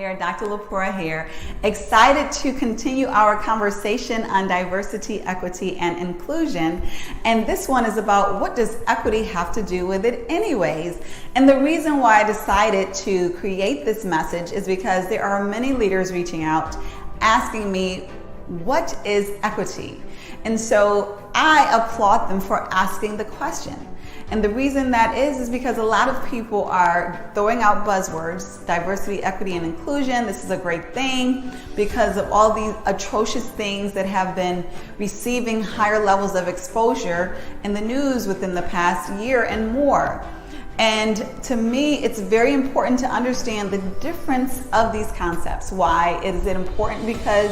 there, Dr. Lepora here. Excited to continue our conversation on diversity, equity, and inclusion. And this one is about, what does equity have to do with it anyways? And the reason why I decided to create this message is because there are many leaders reaching out asking me, what is equity? And so I applaud them for asking the question. And the reason that is because a lot of people are throwing out buzzwords, diversity, equity, and inclusion. This is a great thing because of all these atrocious things that have been receiving higher levels of exposure in the news within the past year and more. And to me, it's very important to understand the difference of these concepts. Why is it important? Because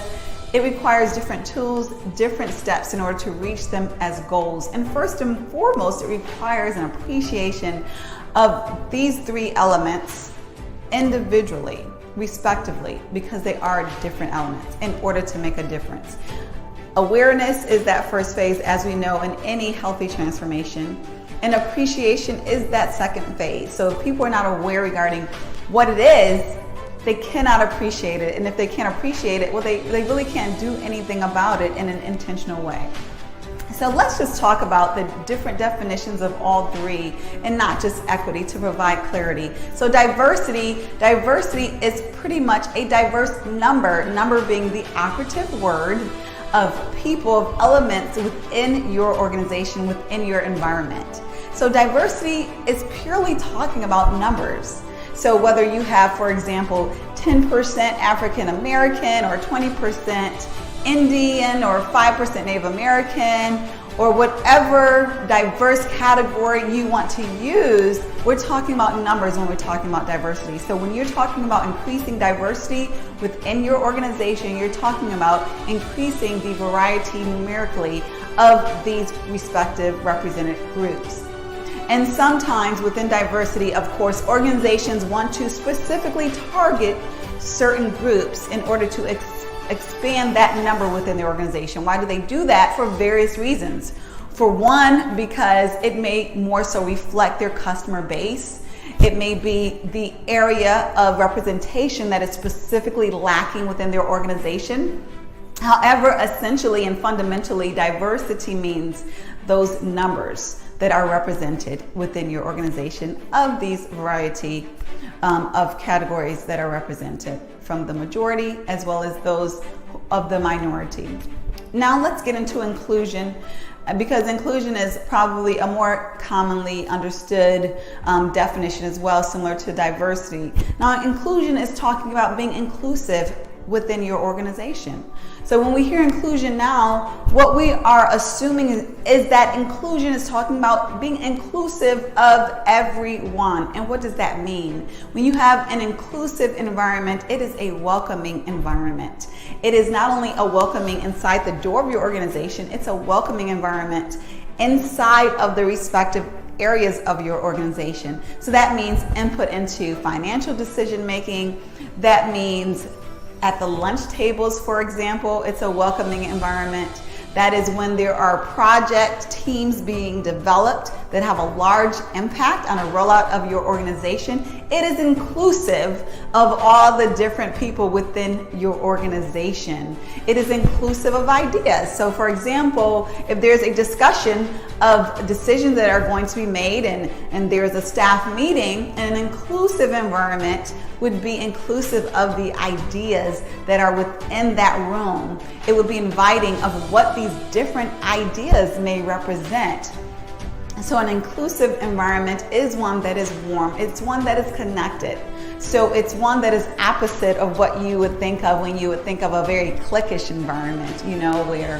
it requires different tools, different steps in order to reach them as goals. And first and foremost, it requires an appreciation of these three elements individually, respectively, because they are different elements in order to make a difference. Awareness is that first phase, as we know, in any healthy transformation. And appreciation is that second phase. So if people are not aware regarding what it is, they cannot appreciate it. And if they can't appreciate it, well, they really can't do anything about it in an intentional way. So let's just talk about the different definitions of all three and not just equity to provide clarity. So diversity is pretty much a diverse number being the operative word of people, of elements within your organization, within your environment. So diversity is purely talking about numbers. So whether you have, for example, 10% African American or 20% Indian or 5% Native American or whatever diverse category you want to use, we're talking about numbers when we're talking about diversity. So when you're talking about increasing diversity within your organization, you're talking about increasing the variety numerically of these respective represented groups. And sometimes within diversity, of course, organizations want to specifically target certain groups in order to expand that number within the organization. Why do they do that? For various reasons. For one, because it may more so reflect their customer base. It may be the area of representation that is specifically lacking within their organization. However, essentially and fundamentally, diversity means those numbers that are represented within your organization of these variety of categories that are represented from the majority as well as those of the minority. Now let's get into inclusion, because inclusion is probably a more commonly understood definition as well, similar to diversity. Now inclusion is talking about being inclusive within your organization. So when we hear inclusion now, what we are assuming is that inclusion is talking about being inclusive of everyone. And what does that mean? When you have an inclusive environment, it is a welcoming environment. It is not only a welcoming inside the door of your organization, it's a welcoming environment inside of the respective areas of your organization. So that means input into financial decision making. That means at the lunch tables, for example, it's a welcoming environment. That is when there are project teams being developed that have a large impact on a rollout of your organization. It is inclusive of all the different people within your organization. It is inclusive of ideas. So for example, if there's a discussion of decisions that are going to be made and there's a staff meeting, an inclusive environment would be inclusive of the ideas that are within that room. It would be inviting of what these different ideas may represent. So an inclusive environment is one that is warm. It's one that is connected. So it's one that is opposite of what you would think of when you would think of a very cliquish environment, you know, where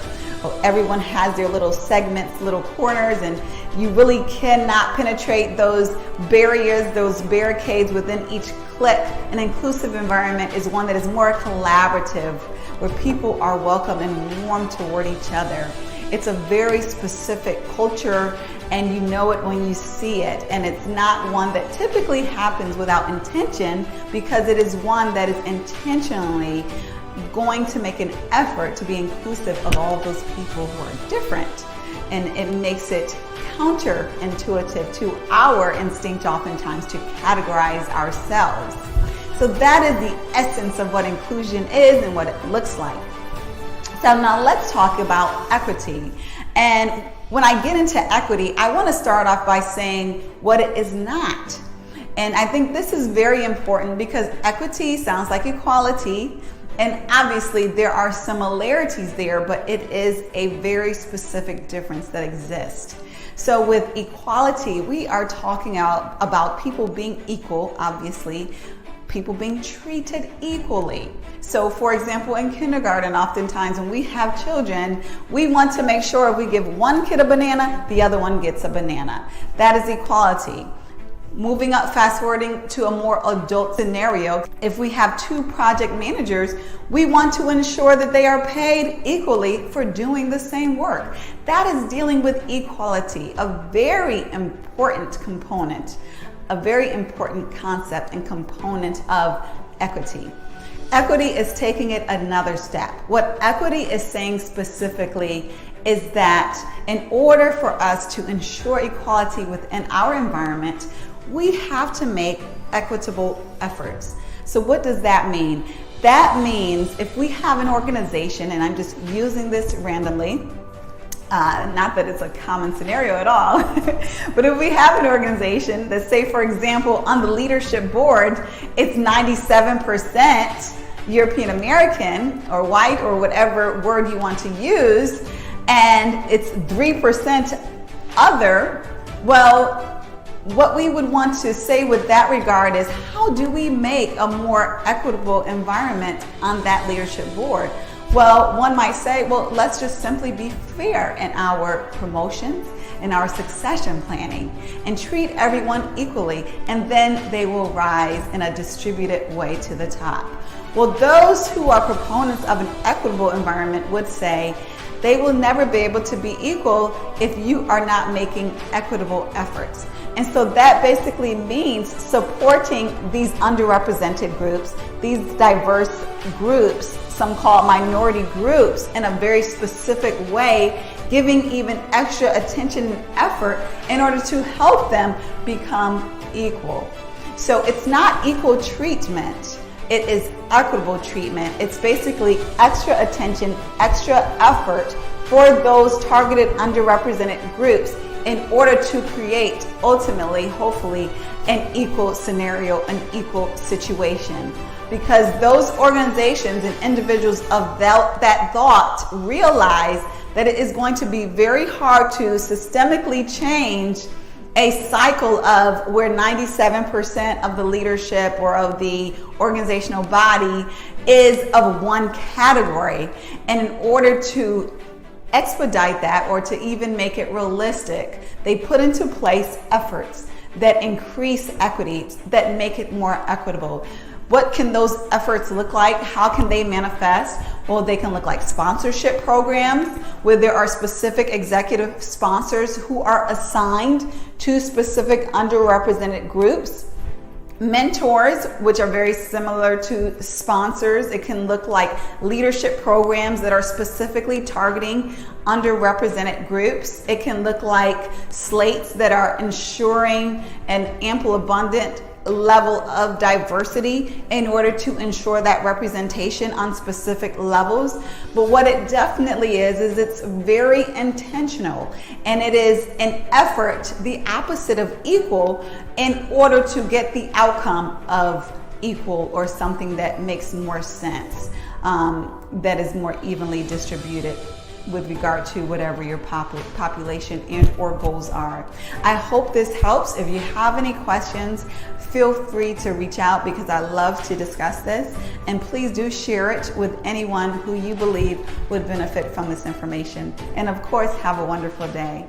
everyone has their little segments, little corners, and you really cannot penetrate those barriers, those barricades within each clique. An inclusive environment is one that is more collaborative, where people are welcome and warm toward each other. It's a very specific culture, and you know it when you see it. And it's not one that typically happens without intention, because it is one that is intentionally going to make an effort to be inclusive of all those people who are different. And it makes it counterintuitive to our instinct oftentimes to categorize ourselves. So that is the essence of what inclusion is and what it looks like. So now let's talk about equity. And when I get into equity, I want to start off by saying what it is not. And I think this is very important because equity sounds like equality, and obviously there are similarities there, but it is a very specific difference that exists. So with equality, we are talking about people being equal, obviously, people being treated equally. So for example, in kindergarten, oftentimes when we have children, we want to make sure if we give one kid a banana, the other one gets a banana. That is equality. Moving up, fast forwarding to a more adult scenario, if we have two project managers, we want to ensure that they are paid equally for doing the same work. That is dealing with equality, a very important component, a very important concept and component of equity. Equity is taking it another step. What equity is saying specifically is that in order for us to ensure equality within our environment, we have to make equitable efforts. So what does that mean? That means if we have an organization, and I'm just using this randomly, not that it's a common scenario at all, but if we have an organization that, say for example, on the leadership board, it's 97% European American or white or whatever word you want to use, and it's 3% other, well, what we would want to say with that regard is, how do we make a more equitable environment on that leadership board? Well, one might say, well, let's just simply be fair in our promotions, in our succession planning, and treat everyone equally, and then they will rise in a distributed way to the top. Well, those who are proponents of an equitable environment would say, they will never be able to be equal if you are not making equitable efforts. And so that basically means supporting these underrepresented groups, these diverse groups, some call it minority groups, in a very specific way, giving even extra attention and effort in order to help them become equal. So it's not equal treatment. It is equitable treatment. It's basically extra attention, extra effort for those targeted underrepresented groups in order to create, ultimately, hopefully, an equal scenario, an equal situation. Because those organizations and individuals of that thought realize that it is going to be very hard to systemically change a cycle of where 97% of the leadership or of the organizational body is of one category. And in order to expedite that, or to even make it realistic, they put into place efforts that increase equity, that make it more equitable. What can those efforts look like? How can they manifest? Well, they can look like sponsorship programs where there are specific executive sponsors who are assigned to specific underrepresented groups. Mentors, which are very similar to sponsors. It can look like leadership programs that are specifically targeting underrepresented groups. It can look like slates that are ensuring an ample, abundant level of diversity in order to ensure that representation on specific levels. But what it definitely is it's very intentional, and it is an effort, the opposite of equal, in order to get the outcome of equal, or something that makes more sense, that is more evenly distributed with regard to whatever your population and or goals are. I hope this helps. If you have any questions, feel free to reach out, because I love to discuss this. And please do share it with anyone who you believe would benefit from this information. And of course, have a wonderful day.